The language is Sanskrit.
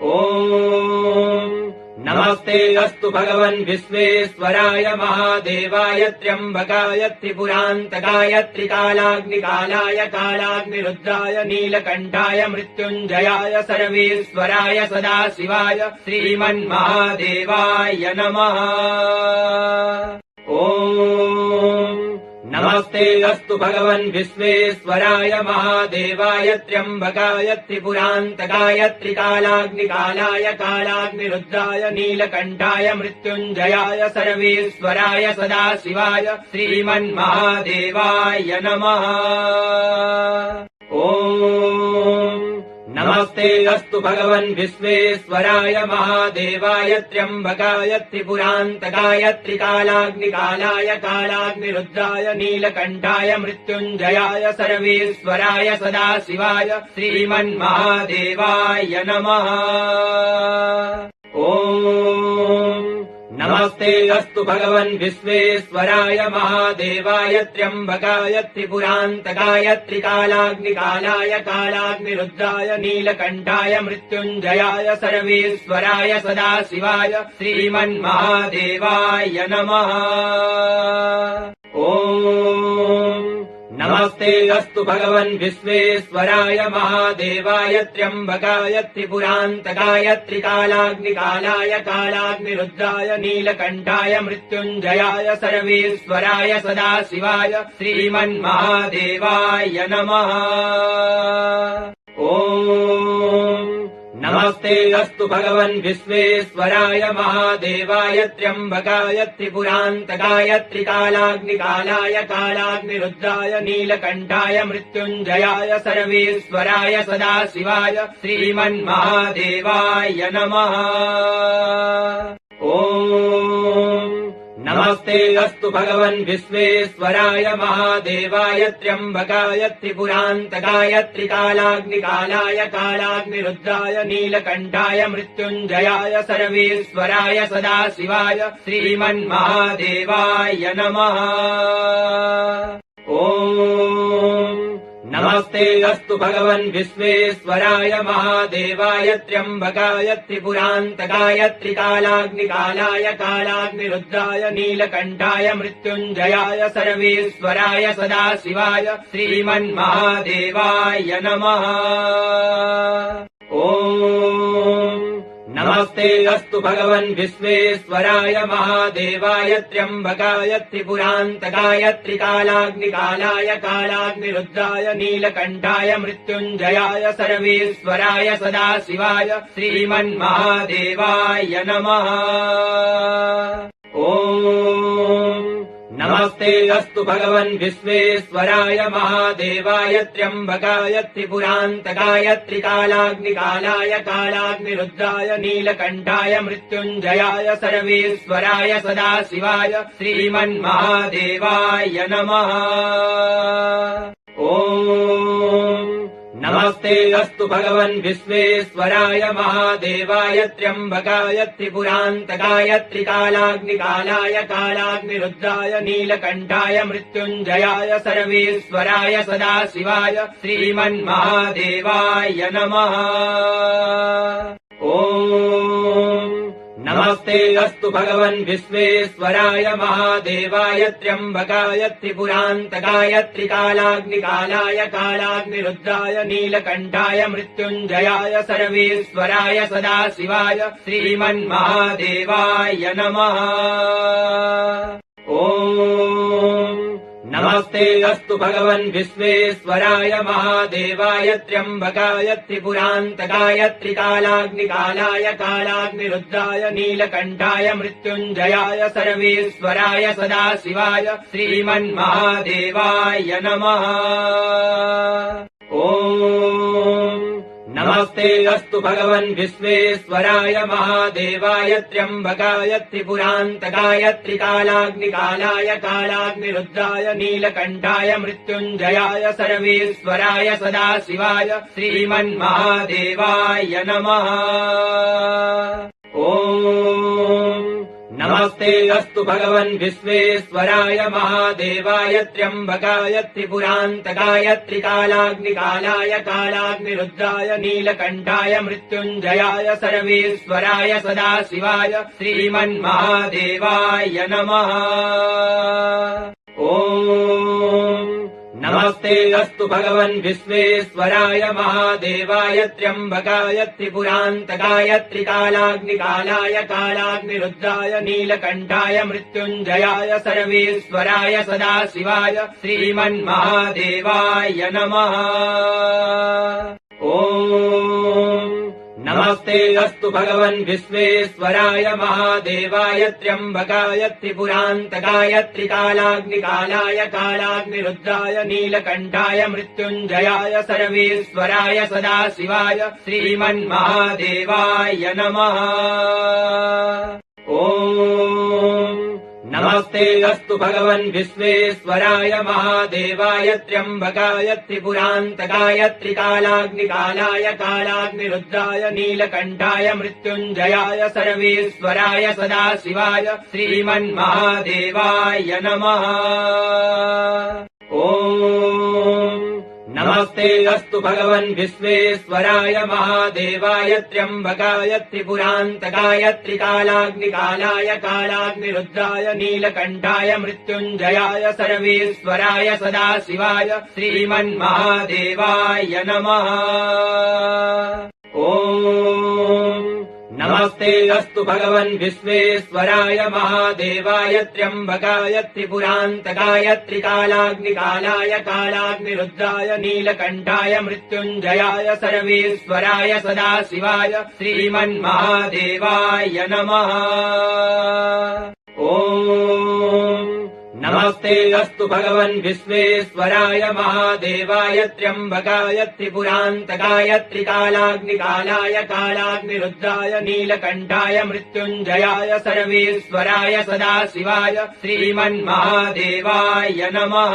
ॐ नमस्ते अस्तु भगवन् विश्वेश्वराय महादेवाय त्र्यम्बकाय त्रिपुरान्तकाय त्रिकालाग्निकालाय कालाग्निरुद्राय नीलकण्ठाय मृत्युञ्जयाय सर्वेश्वराय सदाशिवाय श्रीमन्महादेवाय नमः। ॐ नमस्ते अस्तु भगवन् विश्वेश्वराय महादेवाय त्र्यम्बकाय त्रिपुरान्तकाय त्रिकालाग्निकालाय कालाग्निरुद्राय नीलकण्ठाय मृत्युञ्जयाय सर्वेश्वराय सदाशिवाय श्रीमन्महादेवाय नमः। ॐ नमस्ते अस्तु भगवन् विश्वेश्वराय महादेवाय त्र्यम्बकाय त्रिपुरान्तकाय त्रिकालाग्निकालाय कालाग्निरुद्राय नीलकण्ठाय मृत्युञ्जयाय सर्वेश्वराय सदाशिवाय श्रीमन्महादेवाय नमः। ॐ नमस्ते अस्तु भगवन् विश्वेश्वराय महादेवाय त्र्यम्बकाय त्रिपुरान्तकाय त्रिकालाग्निकालाय कालाग्निरुद्राय नीलकण्ठाय मृत्युञ्जयाय सर्वेश्वराय सदाशिवाय श्रीमन्महादेवाय नमः। ॐ नमस्ते अस्तु भगवन् विश्वेश्वराय महादेवाय त्र्यम्बकाय त्रिपुरान्तकाय त्रिकालाग्निकालाय कालाग्निरुद्राय नीलकण्ठाय मृत्युञ्जयाय सर्वेश्वराय सदाशिवाय श्रीमन्महादेवाय नमः। ॐ नमस्ते अस्तु भगवन् विश्वेश्वराय महादेवाय त्र्यम्बकाय त्रिपुरान्तकाय त्रिकालाग्निकालाय कालाग्निरुद्राय नीलकण्ठाय मृत्युञ्जयाय सर्वेश्वराय सदाशिवाय श्रीमन्महादेवाय नमः। ॐ नमस्ते अस्तु भगवन् विश्वेश्वराय महादेवाय त्र्यम्बकाय त्रिपुरान्तकाय त्रिकालाग्निकालाय कालाग्निरुद्राय नीलकण्ठाय मृत्युञ्जयाय सर्वेश्वराय सदाशिवाय श्रीमन्महादेवाय नमः। ॐ नमस्ते अस्तु भगवन् विश्वेश्वराय महादेवाय त्र्यम्बकाय त्रिपुरान्तकाय त्रिकालाग्निकालाय कालाग्निरुद्राय नीलकण्ठाय मृत्युञ्जयाय सर्वेश्वराय सदाशिवाय श्रीमन्महादेवाय नमः। ॐ नमस्ते अस्तु भगवन् विश्वेश्वराय महादेवाय त्र्यम्बकाय त्रिपुरान्तकाय त्रिकालाग्निकालाय कालाग्निरुद्राय नीलकण्ठाय मृत्युञ्जयाय सर्वेश्वराय सदाशिवाय श्रीमन्महादेवाय नमः। ॐ नमस्ते अस्तु भगवन् विश्वेश्वराय महादेवाय त्र्यम्बकाय त्रिपुरान्तकाय त्रिकालाग्निकालाय कालाग्निरुद्राय नीलकण्ठाय मृत्युञ्जयाय सर्वेश्वराय सदाशिवाय श्रीमन्महादेवाय नमः। ॐ नमस्ते अस्तु भगवन् विश्वेश्वराय महादेवाय त्र्यम्बकाय त्रिपुरान्तकाय त्रिकालाग्निकालाय कालाग्निरुद्राय नीलकण्ठाय मृत्युञ्जयाय सर्वेश्वराय सदाशिवाय श्रीमन्महादेवाय नमः। ॐ नमस्ते अस्तु भगवन् विश्वेश्वराय महादेवाय त्र्यम्बकाय त्रिपुरान्तकाय त्रिकालाग्निकालाय कालाग्निरुद्राय नीलकण्ठाय मृत्युञ्जयाय सर्वेश्वराय सदाशिवाय श्रीमन्महादेवाय नमः। ॐ नमस्ते अस्तु भगवन् विश्वेश्वराय महादेवाय त्र्यम्बकाय त्रिपुरान्तकाय त्रिकालाग्निकालाय कालाग्निरुद्राय नीलकण्ठाय मृत्युञ्जयाय सर्वेश्वराय सदाशिवाय श्रीमन्महादेवाय नमः। ॐ नमस्ते अस्तु भगवन् विश्वेश्वराय महादेवाय त्र्यम्बकाय त्रिपुरान्तकाय त्रिकालाग्निकालाय कालाग्निरुद्राय नीलकण्ठाय मृत्युञ्जयाय सर्वेश्वराय सदाशिवाय श्रीमन्महादेवाय नमः। ॐ नमस्ते अस्तु भगवन् विश्वेश्वराय महादेवाय त्र्यम्बकाय त्रिपुरान्तकाय त्रिकालाग्निकालाय कालाग्निरुद्राय नीलकण्ठाय मृत्युञ्जयाय सर्वेश्वराय सदाशिवाय श्रीमन्महादेवाय नमः। ॐ नमस्ते अस्तु भगवन् विश्वेश्वराय महादेवाय त्र्यम्बकाय त्रिपुरान्तकाय त्रिकालाग्निकालाय कालाग्निरुद्राय नीलकण्ठाय मृत्युञ्जयाय सर्वेश्वराय सदाशिवाय श्रीमन्महादेवाय नमः। ॐ नमस्ते अस्तु भगवन् विश्वेश्वराय महादेवाय त्र्यम्बकाय त्रिपुरान्तकाय त्रिकालाग्निकालाय कालाग्निरुद्राय नीलकण्ठाय मृत्युञ्जयाय सर्वेश्वराय सदाशिवाय श्रीमन्महादेवाय नमः। ॐ नमस्ते अस्तु भगवन् विश्वेश्वराय महादेवाय त्र्यम्बकाय त्रिपुरान्तकाय त्रिकालाग्निकालाय कालाग्निरुद्राय नीलकण्ठाय मृत्युञ्जयाय सर्वेश्वराय सदाशिवाय श्रीमन्महादेवाय नमः। ॐ नमस्ते अस्तु भगवन् विश्वेश्वराय महादेवाय त्र्यम्बकाय त्रिपुरान्तकाय त्रिकालाग्निकालाय कालाग्निरुद्राय नीलकण्ठाय मृत्युञ्जयाय सर्वेश्वराय सदाशिवाय श्रीमन्महादेवाय नमः। ॐ नमस्ते अस्तु भगवन् विश्वेश्वराय महादेवाय त्र्यम्बकाय त्रिपुरान्तकाय त्रिकालाग्निकालाय कालाग्निरुद्राय नीलकण्ठाय मृत्युञ्जयाय सर्वेश्वराय सदाशिवाय श्रीमन्महादेवाय नमः। ॐ नमस्ते अस्तु भगवन् विश्वेश्वराय महादेवाय त्र्यम्बकाय त्रिपुरान्तकाय त्रिकालाग्निकालाय कालाग्निरुद्राय नीलकण्ठाय मृत्युञ्जयाय सर्वेश्वराय सदाशिवाय श्रीमन्महादेवाय नमः।